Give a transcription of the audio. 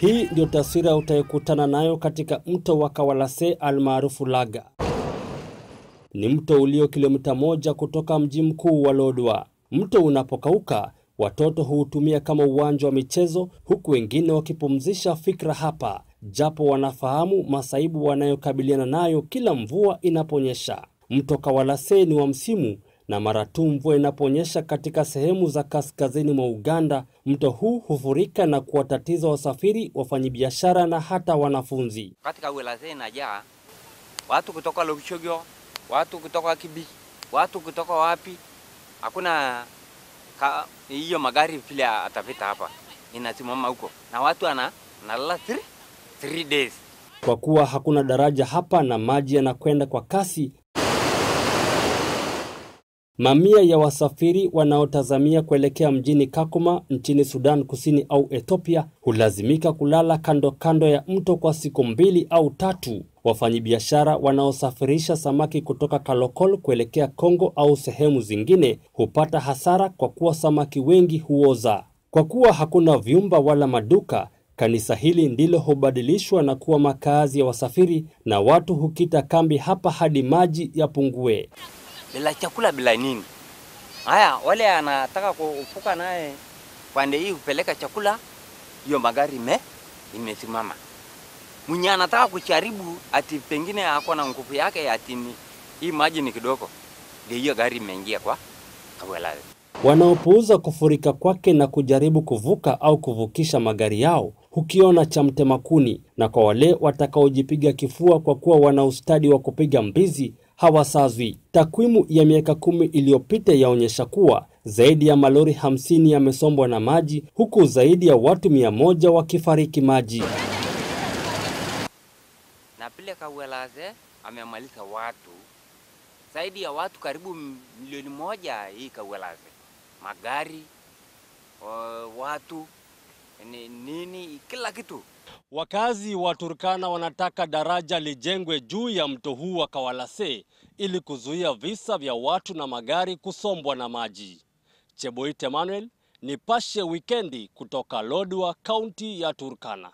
Hii ndio taswira utayokutana nayo katika mto wa Kawalase almaarufu Laga. Ni mto ulio kilomita 1 kutoka mji mkuu wa Lodwar. Mto unapokauka, watoto huutumia kama uwanja wa michezo, huku wengine wakipumzisha fikra hapa, japo wanafahamu masaibu wanayokabiliana nayo kila mvua inaponyesha. Mto Kawalase ni wa msimu, na mara tu mvua inaponyesha katika sehemu za kaskazini mwa Uganda, mto huu hufurika na kuwatatiza wasafiri, wafanyabiashara na hata wanafunzi. Katika Kawalase inajaa watu kutoka Lokishogyo, watu kutoka Kibi, watu kutoka wapi. Hakuna hiyo magari vile atapita hapa, inasimama huko na watu analala 3 days. Kwa kuwa hakuna daraja hapa na maji yanakwenda kwa kasi, mamia ya wasafiri wanaotazamia kuelekea mjini Kakuma nchini Sudan Kusini au Ethiopia hulazimika kulala kando kando ya mto kwa siku 2 au 3. Wafanyabiashara wanaosafirisha samaki kutoka Kalokol kuelekea Kongo au sehemu zingine hupata hasara kwa kuwa samaki wengi huoza. Kwa kuwa hakuna vyumba wala maduka, kanisa hili ndilo hubadilishwa na kuwa makazi ya wasafiri, na watu hukita kambi hapa hadi maji yapungue. Bila chakula bila nini. Haya, wale anataka kufuka naye pande hii kupeleka chakula, hiyo magari imesimama. Mwenye anataka kucharibu ati pengine hako na nguvu yake ati hii maji ni kidogo, ndio hiyo gari imeingia kwa Kawalase. Wanaopuuza kufurika kwake na kujaribu kuvuka au kuvukisha magari yao hukiona cha mtemakuni, na kwa wale watakaojipiga kifua kwa kuwa wana ustadi wa kupiga mbizi hawasazwi. Takwimu ya miaka 10 iliyopita yaonyesha kuwa zaidi ya malori 50 yamesombwa na maji, huku zaidi ya watu 100 wakifariki maji. Na pile Kawalase amemaliza watu zaidi ya watu karibu milioni 1 hii Kawalase. Magari, watu, nini, kila kitu. Wakazi wa Turkana wanataka daraja lijengwe juu ya mto huu wa Kawalase ili kuzuia visa vya watu na magari kusombwa na maji. Cheboit Emmanuel, Nipashe Wikendi kutoka Lodwar, kaunti ya Turkana.